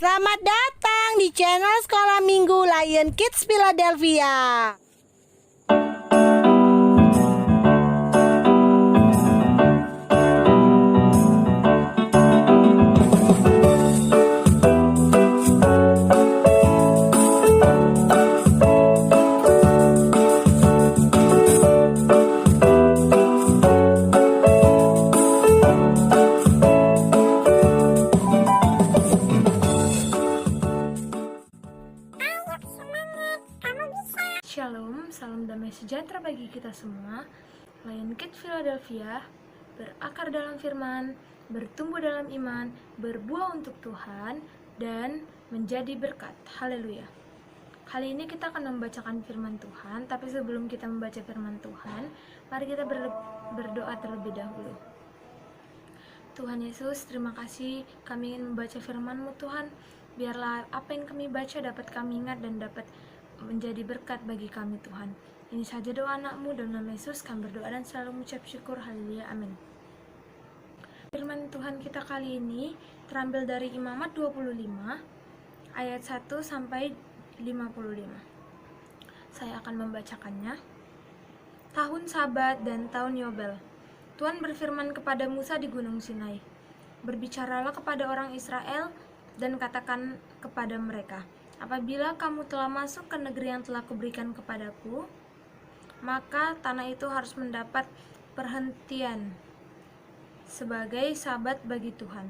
Selamat datang di channel Sekolah Minggu Lion Kids Philadelphia. Shalom, salam damai sejahtera bagi kita semua. Lion Kids Philadelphia berakar dalam firman, bertumbuh dalam iman, berbuah untuk Tuhan, dan menjadi berkat. Haleluya. Kali ini kita akan membacakan firman Tuhan, tapi sebelum kita membaca firman Tuhan, mari kita berdoa terlebih dahulu. Tuhan Yesus, terima kasih kami ingin membaca firman-Mu Tuhan. Biarlah apa yang kami baca dapat kami ingat dan dapat menjadi berkat bagi kami Tuhan. Ini saja doa anak-Mu, dalam nama Yesus kami berdoa dan selalu mengucap syukur. Haleluya, amin. Firman Tuhan kita kali ini terambil dari Imamat 25 ayat 1 sampai 55. Saya akan membacakannya. Tahun Sabat dan tahun Yobel. Tuhan berfirman kepada Musa di Gunung Sinai, berbicaralah kepada orang Israel dan katakan kepada mereka, apabila kamu telah masuk ke negeri yang telah kuberikan kepadaku, maka tanah itu harus mendapat perhentian sebagai sabat bagi Tuhan.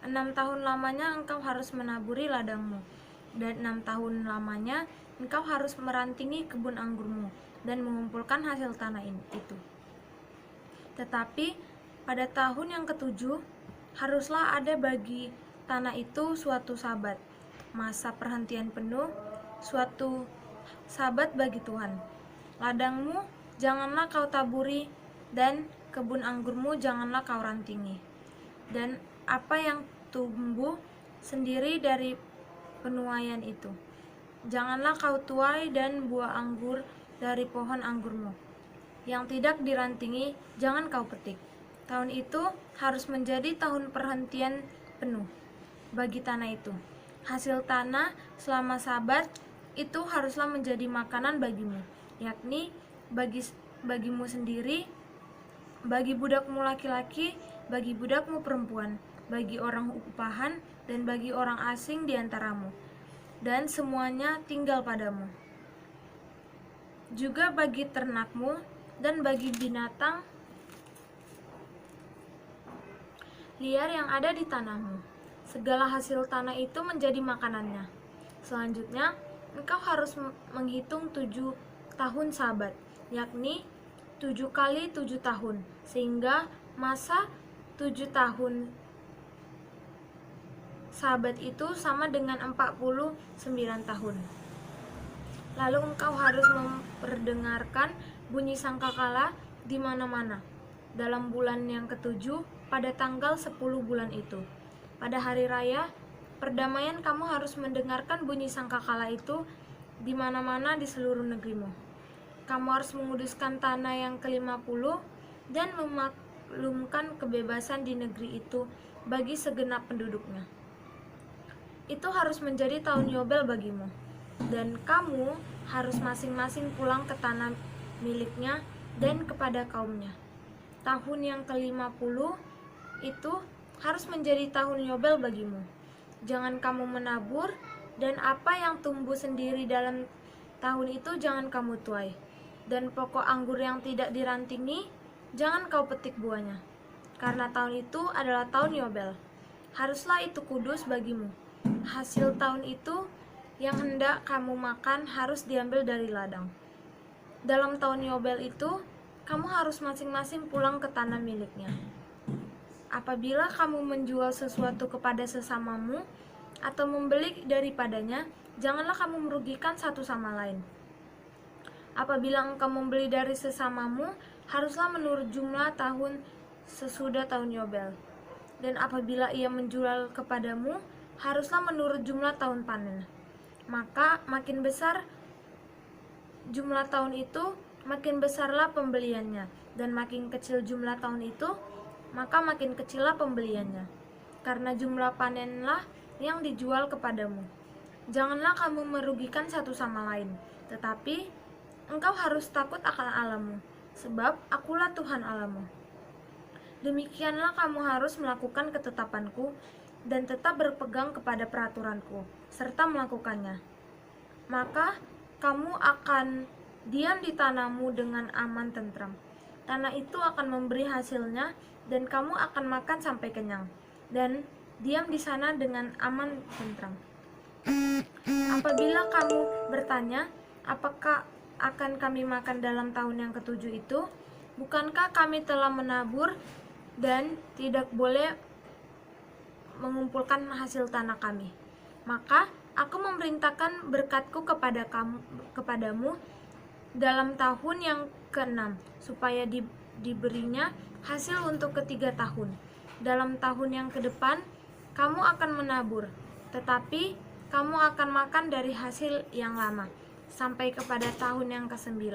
6 tahun lamanya engkau harus menaburi ladangmu, dan 6 tahun lamanya engkau harus merantingi kebun anggurmu dan mengumpulkan hasil tanah itu. Tetapi pada tahun yang ketujuh haruslah ada bagi tanah itu suatu sabat, masa perhentian penuh, suatu sabat bagi Tuhan. Ladangmu janganlah kau taburi, dan kebun anggurmu janganlah kau rantingi. Dan apa yang tumbuh sendiri dari penuaian itu, janganlah kau tuai, dan buah anggur dari pohon anggurmu yang tidak dirantingi jangan kau petik. Tahun itu harus menjadi tahun perhentian penuh bagi tanah itu. Hasil tanah selama sabat itu haruslah menjadi makanan bagimu, yakni bagimu sendiri, bagi budakmu laki-laki, bagi budakmu perempuan, bagi orang upahan, dan bagi orang asing di antaramu, dan semuanya tinggal padamu. Juga bagi ternakmu dan bagi binatang liar yang ada di tanahmu. Segala hasil tanah itu menjadi makanannya. Selanjutnya, engkau harus menghitung 7 tahun sabat, yakni 7 kali 7 tahun, sehingga masa 7 tahun sabat itu sama dengan 49 tahun. Lalu engkau harus memperdengarkan bunyi sangkakala di mana-mana dalam bulan yang ketujuh pada tanggal 10 bulan itu. Pada hari raya perdamaian kamu harus mendengarkan bunyi sangkakala itu di mana-mana di seluruh negerimu. Kamu harus menguduskan tanah yang ke-50 dan memaklumkan kebebasan di negeri itu bagi segenap penduduknya. Itu harus menjadi tahun Yobel bagimu, dan kamu harus masing-masing pulang ke tanah miliknya dan kepada kaumnya. Tahun yang ke-50 itu harus menjadi tahun Yobel bagimu. Jangan kamu menabur, dan apa yang tumbuh sendiri dalam tahun itu jangan kamu tuai. Dan pokok anggur yang tidak dirantingi, jangan kau petik buahnya. Karena tahun itu adalah tahun Yobel. Haruslah itu kudus bagimu. Hasil tahun itu yang hendak kamu makan harus diambil dari ladang. Dalam tahun Yobel itu, kamu harus masing-masing pulang ke tanah miliknya. Apabila kamu menjual sesuatu kepada sesamamu atau membeli daripadanya, janganlah kamu merugikan satu sama lain. Apabila engkau membeli dari sesamamu, haruslah menurut jumlah tahun sesudah tahun Yobel. Dan apabila ia menjual kepadamu, haruslah menurut jumlah tahun panen. Maka makin besar jumlah tahun itu, makin besarlah pembeliannya, dan makin kecil jumlah tahun itu, maka makin kecillah pembeliannya. Karena jumlah panenlah yang dijual kepadamu. Janganlah kamu merugikan satu sama lain, tetapi engkau harus takut akan Allahmu, sebab akulah Tuhan Allahmu. Demikianlah kamu harus melakukan ketetapanku dan tetap berpegang kepada peraturanku, serta melakukannya. Maka kamu akan diam di tanahmu dengan aman tentram. Tanah itu akan memberi hasilnya, dan kamu akan makan sampai kenyang, dan diam di sana dengan aman tentram. Apabila kamu bertanya, apakah akan kami makan dalam tahun yang ketujuh itu? Bukankah kami telah menabur dan tidak boleh mengumpulkan hasil tanah kami? Maka aku memerintahkan berkatku kepadamu dalam tahun yang ke-6, supaya diberinya hasil untuk ketiga tahun. Dalam tahun yang ke-depan, kamu akan menabur, tetapi kamu akan makan dari hasil yang lama, sampai kepada tahun yang ke-9.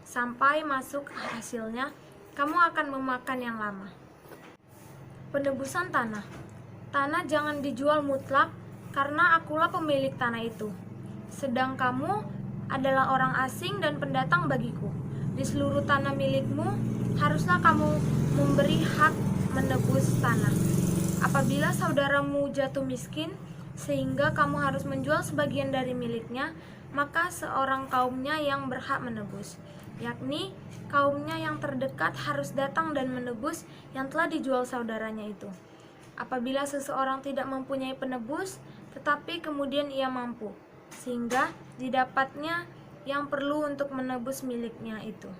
Sampai masuk hasilnya, kamu akan memakan yang lama. Penebusan tanah. Tanah jangan dijual mutlak, karena akulah pemilik tanah itu. Sedang kamu adalah orang asing dan pendatang bagiku. Di seluruh tanah milikmu, haruslah kamu memberi hak menebus tanah. Apabila saudaramu jatuh miskin, sehingga kamu harus menjual sebagian dari miliknya, maka seorang kaumnya yang berhak menebus, yakni kaumnya yang terdekat, harus datang dan menebus yang telah dijual saudaranya itu. Apabila seseorang tidak mempunyai penebus, tetapi kemudian ia mampu, sehingga didapatnya yang perlu untuk menebus miliknya itu,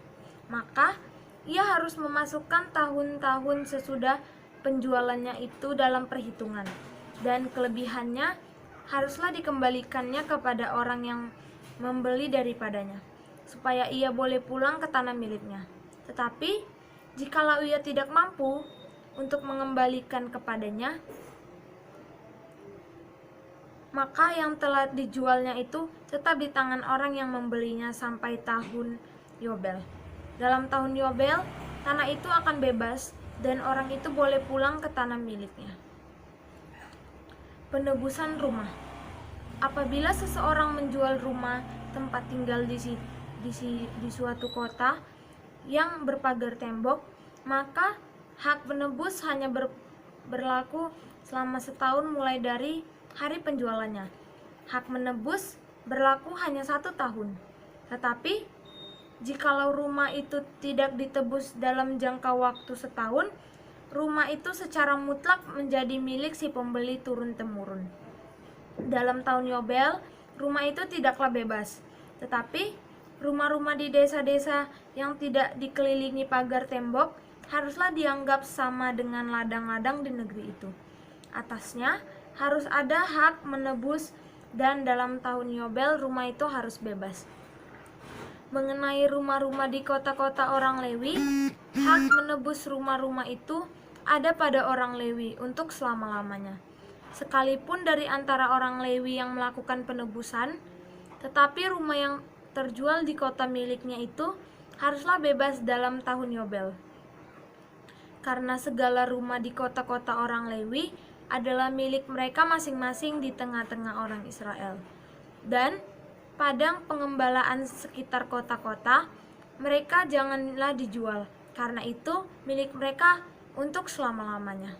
maka ia harus memasukkan tahun-tahun sesudah penjualannya itu dalam perhitungan, dan kelebihannya haruslah dikembalikannya kepada orang yang membeli daripadanya, supaya ia boleh pulang ke tanah miliknya. Tetapi jikalau ia tidak mampu untuk mengembalikan kepadanya, maka yang telah dijualnya itu tetap di tangan orang yang membelinya sampai tahun Yobel. Dalam tahun Yobel, tanah itu akan bebas dan orang itu boleh pulang ke tanah miliknya. Penebusan rumah. Apabila seseorang menjual rumah tempat tinggal di suatu kota yang berpagar tembok, maka hak penebus hanya berlaku selama setahun mulai dari hari penjualannya. Hak menebus berlaku hanya 1 tahun. Tetapi jikalau rumah itu tidak ditebus dalam jangka waktu setahun, rumah itu secara mutlak menjadi milik si pembeli turun-temurun. Dalam tahun Yobel, rumah itu tidaklah bebas. Tetapi rumah-rumah di desa-desa yang tidak dikelilingi pagar tembok haruslah dianggap sama dengan ladang-ladang di negeri itu. Atasnya harus ada hak menebus, dan dalam tahun Yobel rumah itu harus bebas. Mengenai rumah-rumah di kota-kota orang Lewi, hak menebus rumah-rumah itu ada pada orang Lewi untuk selama-lamanya. Sekalipun dari antara orang Lewi yang melakukan penebusan, tetapi rumah yang terjual di kota miliknya itu haruslah bebas dalam tahun Yobel. Karena segala rumah di kota-kota orang Lewi adalah milik mereka masing-masing di tengah-tengah orang Israel. Dan padang pengembalaan sekitar kota-kota mereka janganlah dijual, karena itu milik mereka untuk selama-lamanya.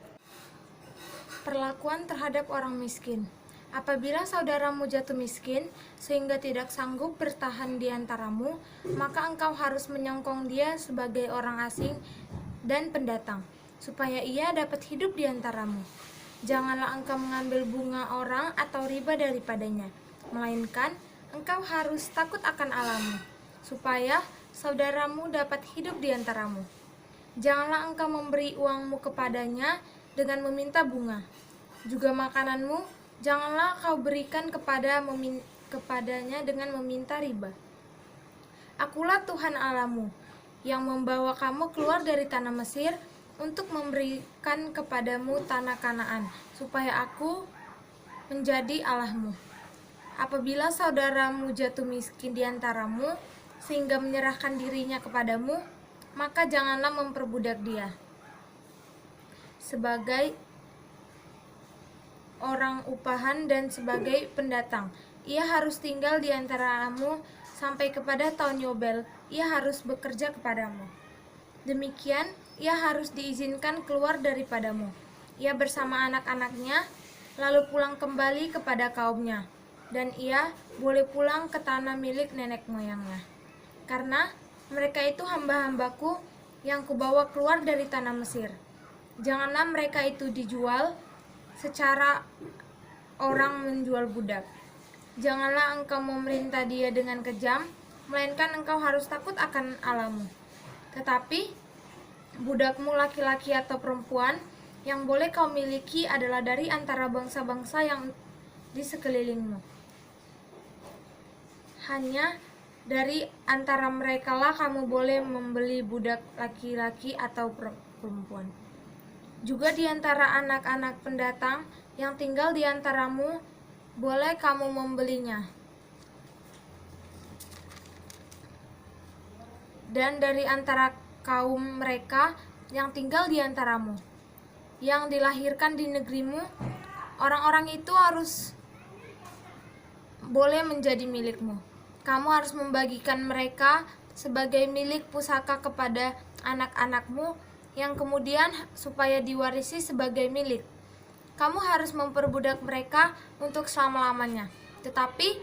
Perlakuan terhadap orang miskin. Apabila saudaramu jatuh miskin sehingga tidak sanggup bertahan di antaramu, maka engkau harus menyokong dia sebagai orang asing dan pendatang, supaya ia dapat hidup di antaramu. Janganlah engkau mengambil bunga orang atau riba daripadanya, melainkan engkau harus takut akan Allahmu, supaya saudaramu dapat hidup di antaramu. Janganlah engkau memberi uangmu kepadanya dengan meminta bunga. Juga makananmu janganlah kau berikan kepadanya dengan meminta riba. Akulah Tuhan Allahmu, yang membawa kamu keluar dari tanah Mesir untuk memberikan kepadamu tanah Kanaan, supaya aku menjadi Allahmu. Apabila saudaramu jatuh miskin di antaramu, sehingga menyerahkan dirinya kepadamu, maka janganlah memperbudak dia. Sebagai orang upahan dan sebagai pendatang. Ia harus tinggal di antaramu sampai kepada tahun Yobel. Ia harus bekerja kepadamu. Demikian, ia harus diizinkan keluar daripadamu. Ia bersama anak-anaknya, lalu pulang kembali kepada kaumnya. Dan ia boleh pulang ke tanah milik nenek moyangnya. Karena mereka itu hamba-hambaku yang kubawa keluar dari tanah Mesir. Janganlah mereka itu dijual secara orang menjual budak. Janganlah engkau memerintah dia dengan kejam, melainkan engkau harus takut akan Allahmu. Tetapi budakmu laki-laki atau perempuan yang boleh kau miliki adalah dari antara bangsa-bangsa yang di sekelilingmu. Hanya dari antara merekalah kamu boleh membeli budak laki-laki atau perempuan. Juga di antara anak-anak pendatang yang tinggal di antaramu, boleh kamu membelinya. Dan dari antara kaum mereka yang tinggal di antaramu, yang dilahirkan di negerimu, orang-orang itu harus boleh menjadi milikmu. Kamu harus membagikan mereka sebagai milik pusaka kepada anak-anakmu yang kemudian supaya diwarisi sebagai milik. Kamu harus memperbudak mereka untuk selama-lamanya. Tetapi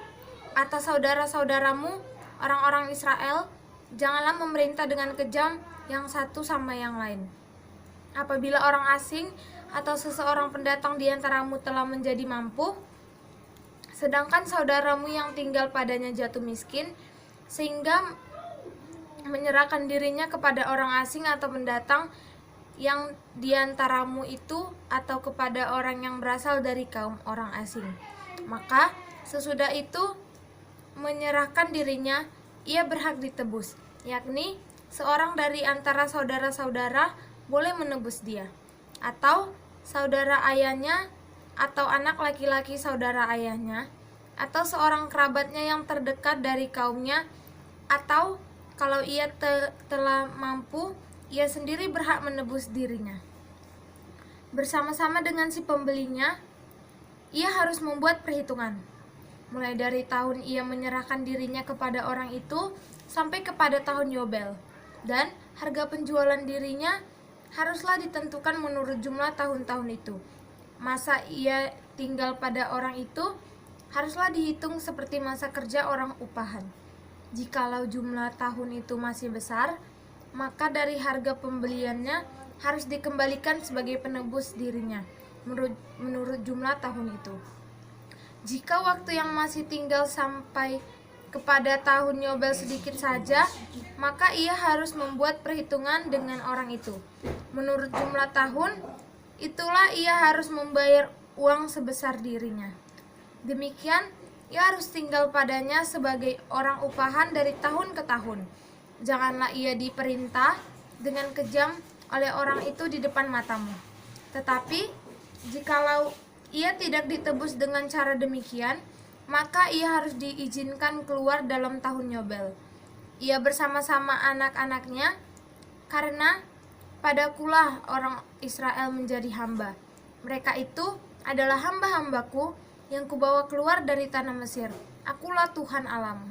atas saudara-saudaramu, orang-orang Israel, janganlah memerintah dengan kejam yang satu sama yang lain. Apabila orang asing atau seseorang pendatang di antaramu telah menjadi mampu, sedangkan saudaramu yang tinggal padanya jatuh miskin, sehingga menyerahkan dirinya kepada orang asing atau pendatang yang diantaramu itu, atau kepada orang yang berasal dari kaum orang asing, maka sesudah itu menyerahkan dirinya, ia berhak ditebus, yakni seorang dari antara saudara-saudara boleh menebus dia, atau saudara ayahnya, atau anak laki-laki saudara ayahnya, atau seorang kerabatnya yang terdekat dari kaumnya, atau kalau ia telah mampu, ia sendiri berhak menebus dirinya. Bersama-sama dengan si pembelinya, ia harus membuat perhitungan, mulai dari tahun ia menyerahkan dirinya kepada orang itu sampai kepada tahun Yobel, dan harga penjualan dirinya haruslah ditentukan menurut jumlah tahun-tahun itu. Masa ia tinggal pada orang itu haruslah dihitung seperti masa kerja orang upahan. Jikalau jumlah tahun itu masih besar, maka dari harga pembeliannya harus dikembalikan sebagai penebus dirinya menurut jumlah tahun itu. Jika waktu yang masih tinggal sampai kepada tahun Yobel sedikit saja, maka ia harus membuat perhitungan dengan orang itu. Menurut jumlah tahun, itulah ia harus membayar uang sebesar dirinya. Demikian, ia harus tinggal padanya sebagai orang upahan dari tahun ke tahun. Janganlah ia diperintah dengan kejam oleh orang itu di depan matamu. Tetapi, jikalau ia tidak ditebus dengan cara demikian, maka ia harus diizinkan keluar dalam tahun Yobel. Ia bersama-sama anak-anaknya, karena padakulah orang Israel menjadi hamba. Mereka itu adalah hamba-hambaku yang kubawa keluar dari tanah Mesir. Akulah Tuhan Allahmu.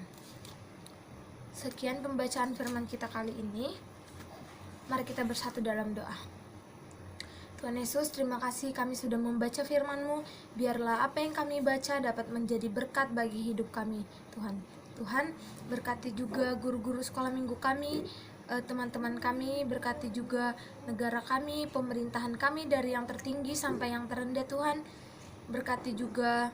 Sekian pembacaan firman kita kali ini. Mari kita bersatu dalam doa. Tuhan Yesus, terima kasih kami sudah membaca firman-Mu. Biarlah apa yang kami baca dapat menjadi berkat bagi hidup kami, Tuhan. Tuhan, berkati juga guru-guru sekolah minggu kami, teman-teman kami, berkati juga negara kami, pemerintahan kami dari yang tertinggi sampai yang terendah, Tuhan. Berkati juga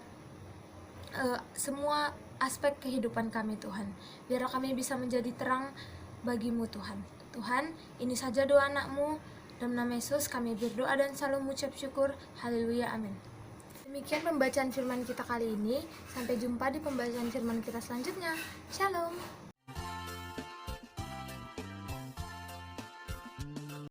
semua aspek kehidupan kami, Tuhan. Biarlah kami bisa menjadi terang bagi-Mu, Tuhan. Tuhan, ini saja doa anak-Mu. Dalam nama Yesus kami berdoa dan selalu mengucap syukur. Haleluya, amin. Demikian pembacaan firman kita kali ini. Sampai jumpa di pembacaan firman kita selanjutnya. Shalom.